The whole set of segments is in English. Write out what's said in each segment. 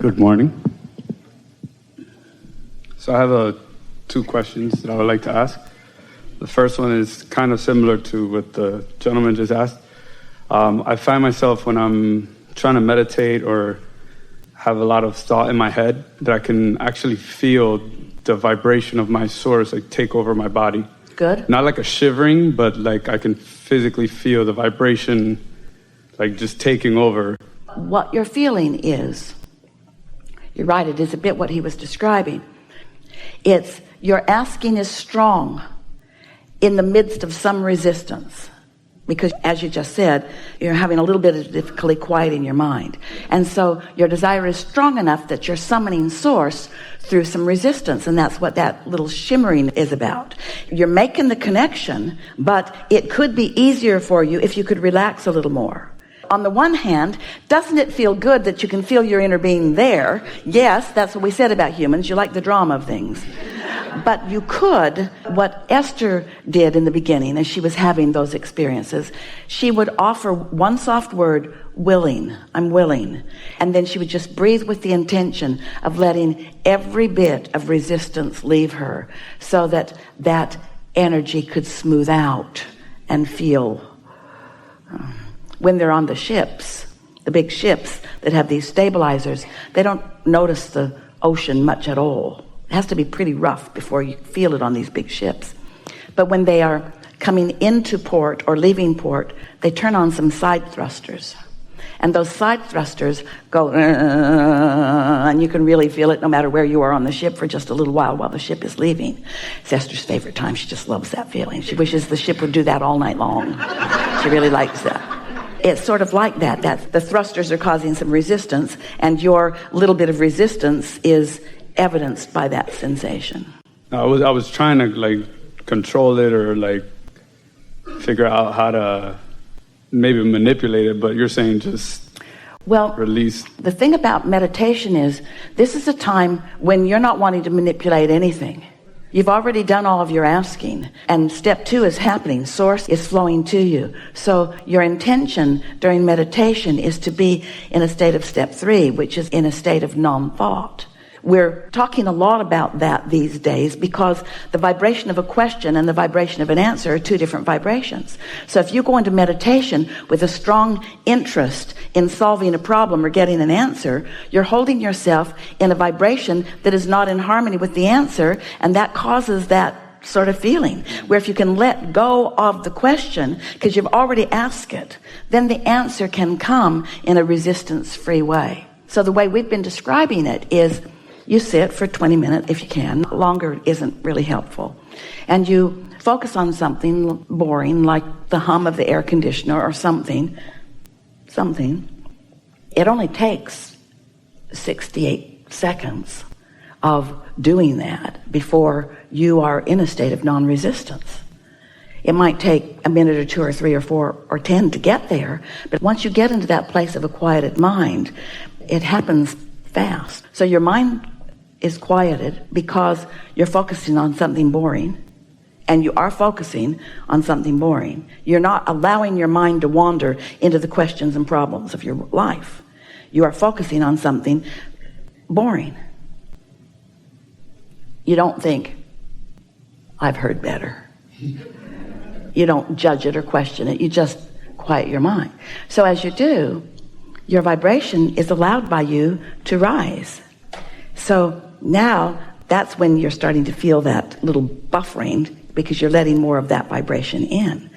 Good morning. So I have two questions that I would like to ask. The first one is kind of similar to what the gentleman just asked. I find myself when I'm trying to meditate or have a lot of thought in my head that I can actually feel the vibration of my source like take over my body. Good. Not like a shivering, but like I can physically feel the vibration like just taking over. What you're feeling is, you're right, it is a bit what he was describing. It's your asking is strong in the midst of some resistance. Because as you just said, you're having a little bit of difficulty quieting your mind. And so your desire is strong enough that you're summoning source through some resistance. And that's what that little shimmering is about. You're making the connection, but it could be easier for you if you could relax a little more. On the one hand, doesn't it feel good that you can feel your inner being there? Yes, that's what we said about humans. You like the drama of things. But you could, what Esther did in the beginning as she was having those experiences, she would offer one soft word, willing. I'm willing. And then she would just breathe with the intention of letting every bit of resistance leave her so that that energy could smooth out and feel. When they're on the ships, the big ships that have these stabilizers, they don't notice the ocean much at all. It has to be pretty rough before you feel it on these big ships. But when they are coming into port or leaving port, they turn on some side thrusters. And those side thrusters go, and you can really feel it no matter where you are on the ship for just a little while the ship is leaving. It's Esther's favorite time. She just loves that feeling. She wishes the ship would do that all night long. She really likes that. It's sort of like that the thrusters are causing some resistance, and your little bit of resistance is evidenced by that sensation. I was trying to like control it or like figure out how to maybe manipulate it, but you're saying just release. The thing about meditation is this is a time when you're not wanting to manipulate anything. You've already done all of your asking, and step 2 is happening. Source is flowing to you. So your intention during meditation is to be in a state of step 3, which is in a state of non-thought. We're talking a lot about that these days because the vibration of a question and the vibration of an answer are two different vibrations. So if you go into meditation with a strong interest in solving a problem or getting an answer, you're holding yourself in a vibration that is not in harmony with the answer, and that causes that sort of feeling. Where if you can let go of the question because you've already asked it, then the answer can come in a resistance-free way. So the way we've been describing it is you sit for 20 minutes if you can. Longer isn't really helpful. And you focus on something boring like the hum of the air conditioner or something. It only takes 68 seconds of doing that before you are in a state of non-resistance. It might take a minute or 2 or 3 or 4 or 10 to get there, but once you get into that place of a quieted mind, it happens fast. So your mind is quieted because you're focusing on something boring, and you are focusing on something boring. You're not allowing your mind to wander into the questions and problems of your life. You are focusing on something boring. You don't think, I've heard better. You don't judge it or question it. You just quiet your mind. So as you do, your vibration is allowed by you to rise. So now that's when you're starting to feel that little buffering because you're letting more of that vibration in.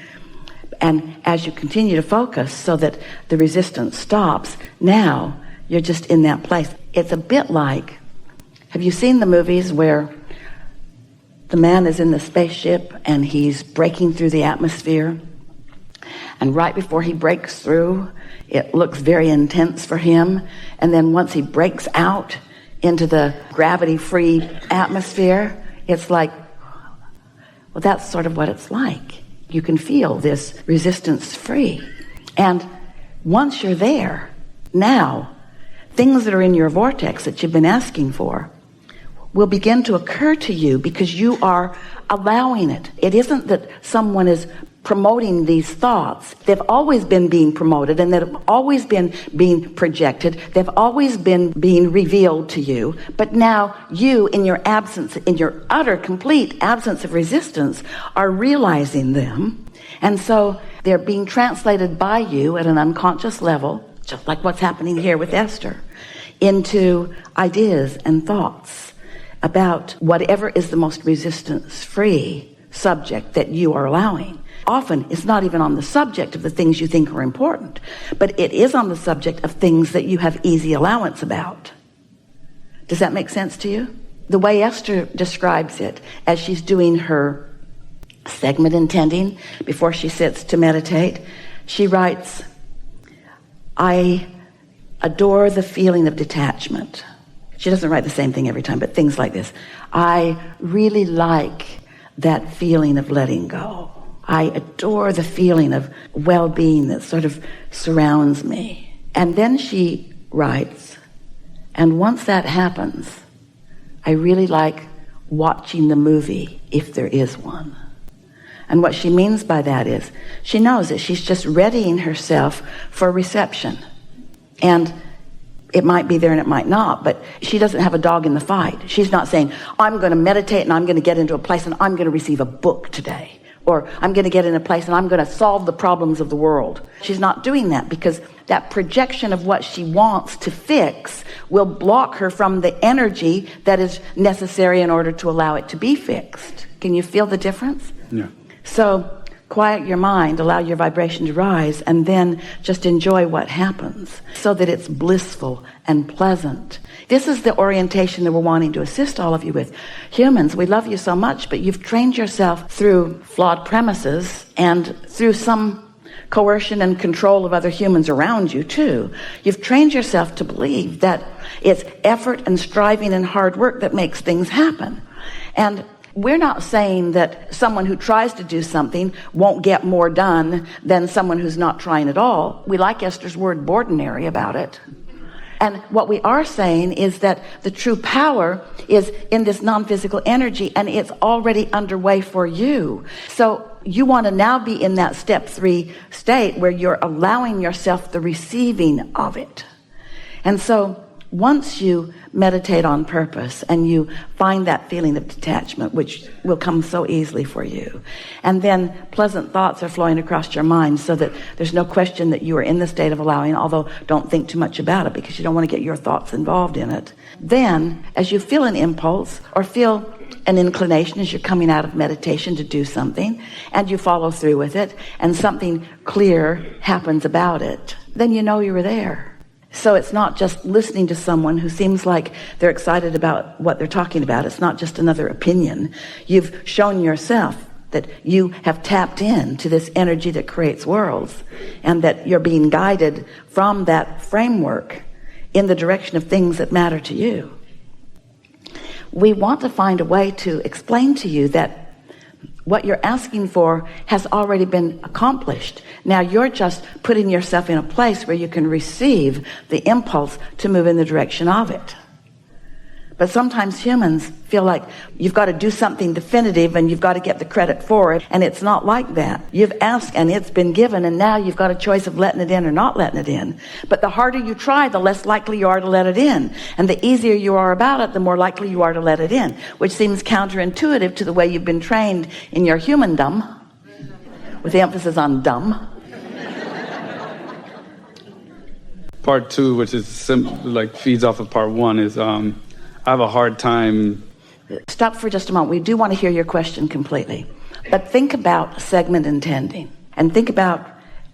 And as you continue to focus so that the resistance stops, now you're just in that place. It's a bit like, have you seen the movies where the man is in the spaceship and he's breaking through the atmosphere, and right before he breaks through, it looks very intense for him, and then once he breaks out into the gravity-free atmosphere, it's like, well, that's sort of what it's like. You can feel this resistance-free. And once you're there, now, things that are in your vortex that you've been asking for will begin to occur to you because you are allowing it. It isn't that someone is promoting these thoughts. They've always been being promoted, and they've always been being projected. They've always been being revealed to you. But now you, in your absence, in your utter, complete absence of resistance, are realizing them. And so they're being translated by you at an unconscious level, just like what's happening here with Esther, into ideas and thoughts about whatever is the most resistance-free subject that you are allowing. Often it's not even on the subject of the things you think are important, but it is on the subject of things that you have easy allowance about. Does that make sense to you? The way Esther describes it as she's doing her segment intending before she sits to meditate, she writes, I adore the feeling of detachment. She doesn't write the same thing every time, but things like this. I really like that feeling of letting go. I adore the feeling of well-being that sort of surrounds me. And then she writes, and once that happens, I really like watching the movie, if there is one. And what she means by that is she knows that she's just readying herself for reception. And it might be there and it might not, but she doesn't have a dog in the fight. She's not saying, I'm going to meditate and I'm going to get into a place and I'm going to receive a book today. Or I'm going to get in a place and I'm going to solve the problems of the world. She's not doing that because that projection of what she wants to fix will block her from the energy that is necessary in order to allow it to be fixed. Can you feel the difference? Yeah. So quiet your mind, allow your vibration to rise, and then just enjoy what happens so that it's blissful and pleasant. This is the orientation that we're wanting to assist all of you with. Humans, we love you so much, but you've trained yourself through flawed premises and through some coercion and control of other humans around you too. You've trained yourself to believe that it's effort and striving and hard work that makes things happen. And we're not saying that someone who tries to do something won't get more done than someone who's not trying at all. We like Esther's word "ordinary" about it. And what we are saying is that the true power is in this non-physical energy, and it's already underway for you. So you want to now be in that step 3 state where you're allowing yourself the receiving of it. And so once you meditate on purpose and you find that feeling of detachment, which will come so easily for you, and then pleasant thoughts are flowing across your mind so that there's no question that you are in the state of allowing, although don't think too much about it because you don't want to get your thoughts involved in it. Then, as you feel an impulse or feel an inclination as you're coming out of meditation to do something, and you follow through with it, and something clear happens about it, then you know you were there. So it's not just listening to someone who seems like they're excited about what they're talking about. It's not just another opinion. You've shown yourself that you have tapped into this energy that creates worlds, and that you're being guided from that framework in the direction of things that matter to you. We want to find a way to explain to you that what you're asking for has already been accomplished. Now you're just putting yourself in a place where you can receive the impulse to move in the direction of it. But sometimes humans feel like you've got to do something definitive and you've got to get the credit for it, and it's not like that. You've asked and it's been given, and now you've got a choice of letting it in or not letting it in. But the harder you try, the less likely you are to let it in. And the easier you are about it, the more likely you are to let it in, which seems counterintuitive to the way you've been trained in your humandom, with the emphasis on dumb. Part 2, which is feeds off of part 1, is I have a hard time. Stop for just a moment. We do want to hear your question completely. But think about segment intending. And think about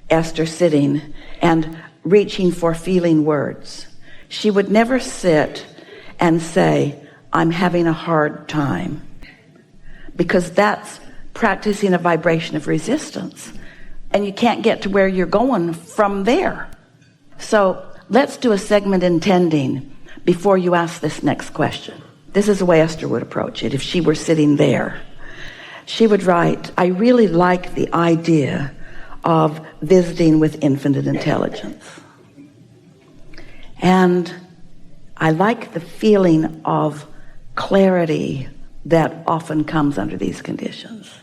Esther sitting and reaching for feeling words. She would never sit and say, I'm having a hard time. Because that's practicing a vibration of resistance. And you can't get to where you're going from there. So let's do a segment intending before you ask this next question. This is the way Esther would approach it if she were sitting there. She would write, I really like the idea of visiting with infinite intelligence. And I like the feeling of clarity that often comes under these conditions.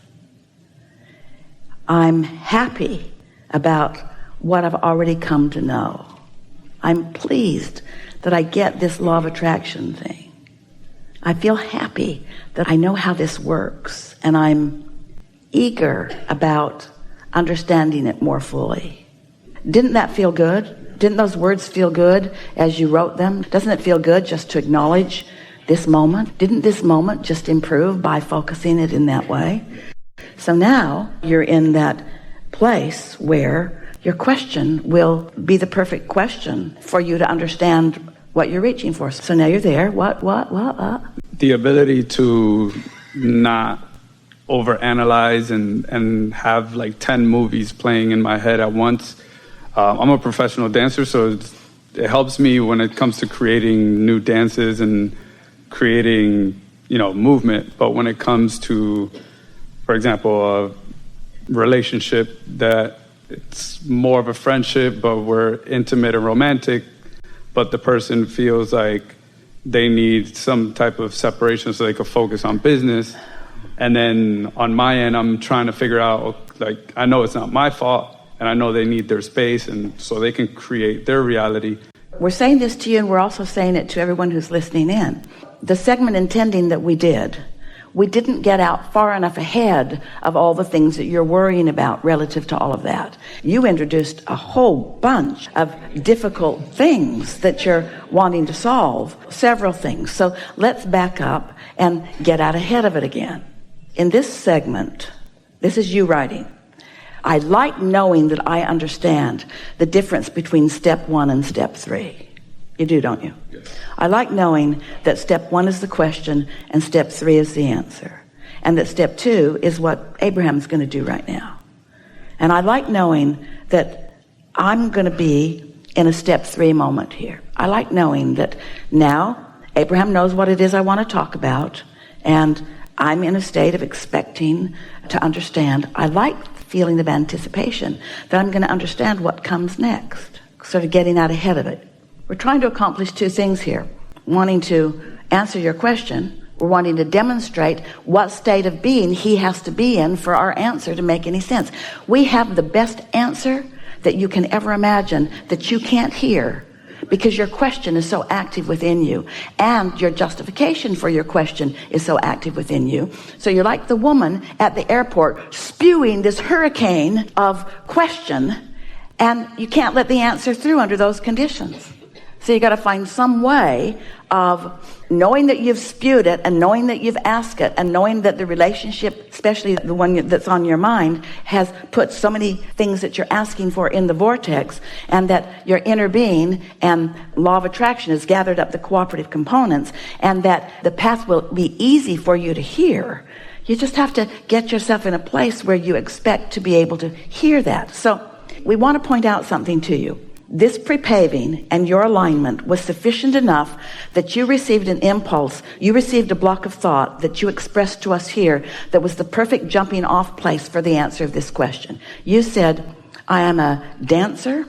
I'm happy about what I've already come to know. I'm pleased that I get this law of attraction thing. I feel happy that I know how this works, and I'm eager about understanding it more fully. Didn't that feel good? Didn't those words feel good as you wrote them? Doesn't it feel good just to acknowledge this moment? Didn't this moment just improve by focusing it in that way? So now you're in that place where your question will be the perfect question for you to understand what you're reaching for. So now you're there. What? The ability to not overanalyze and have like 10 movies playing in my head at once. I'm a professional dancer, so it helps me when it comes to creating new dances and creating, movement. But when it comes to, for example, a relationship that it's more of a friendship, but we're intimate and romantic, but the person feels like they need some type of separation so they can focus on business. And then on my end, I'm trying to figure out, like, I know it's not my fault, and I know they need their space, and so they can create their reality. We're saying this to you, and we're also saying it to everyone who's listening in. The segment intending that we didn't get out far enough ahead of all the things that you're worrying about relative to all of that. You introduced a whole bunch of difficult things that you're wanting to solve, several things. So let's back up and get out ahead of it again. In this segment, this is you writing. I like knowing that I understand the difference between step 1 and step 3. You do, don't you? Yes. I like knowing that step 1 is the question and step 3 is the answer. And that step 2 is what Abraham's going to do right now. And I like knowing that I'm going to be in a step 3 moment here. I like knowing that now Abraham knows what it is I want to talk about, and I'm in a state of expecting to understand. I like the feeling of anticipation that I'm going to understand what comes next, sort of getting out ahead of it. We're trying to accomplish 2 things here. Wanting to answer your question, we're wanting to demonstrate what state of being he has to be in for our answer to make any sense. We have the best answer that you can ever imagine that you can't hear because your question is so active within you, and your justification for your question is so active within you. So you're like the woman at the airport spewing this hurricane of question, and you can't let the answer through under those conditions. So you got to find some way of knowing that you've spewed it, and knowing that you've asked it, and knowing that the relationship, especially the one that's on your mind, has put so many things that you're asking for in the vortex, and that your inner being and law of attraction has gathered up the cooperative components, and that the path will be easy for you to hear. You just have to get yourself in a place where you expect to be able to hear that. So we want to point out something to you. This prepaving and your alignment was sufficient enough that you received an impulse, you received a block of thought that you expressed to us here that was the perfect jumping off place for the answer of this question. You said, I am a dancer,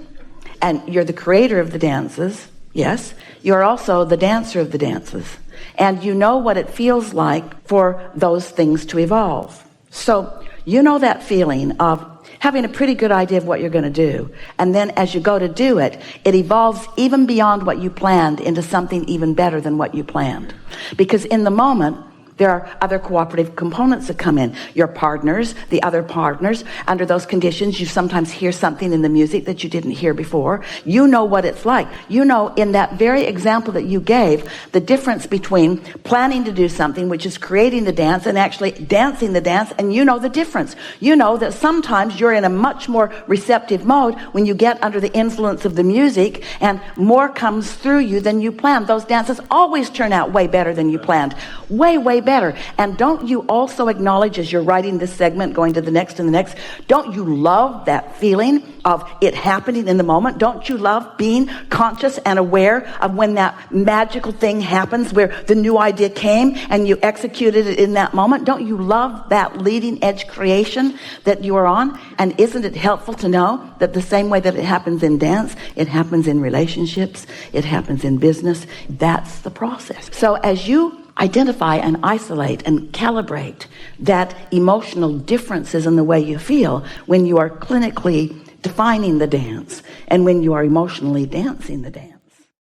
and you're the creator of the dances. Yes, you're also the dancer of the dances. And you know what it feels like for those things to evolve. So you know that feeling of having a pretty good idea of what you're going to do. And then as you go to do it, it evolves even beyond what you planned into something even better than what you planned. Because in the moment, there are other cooperative components that come in. Your partners, the other partners. Under those conditions, you sometimes hear something in the music that you didn't hear before. You know what it's like. You know, in that very example that you gave, the difference between planning to do something, which is creating the dance, and actually dancing the dance, and you know the difference. You know that sometimes you're in a much more receptive mode when you get under the influence of the music, and more comes through you than you planned. Those dances always turn out way better than you planned. Way better. And don't you also acknowledge, as you're writing this segment, going to the next and the next, don't you love that feeling of it happening in the moment? Don't you love being conscious and aware of when that magical thing happens, where the new idea came and you executed it in that moment? Don't you love that leading edge creation that you are on? And isn't it helpful to know that the same way that it happens in dance, it happens in relationships, it happens in business? That's the process. So as you identify and isolate and calibrate that emotional differences in the way you feel when you are clinically defining the dance and when you are emotionally dancing the dance.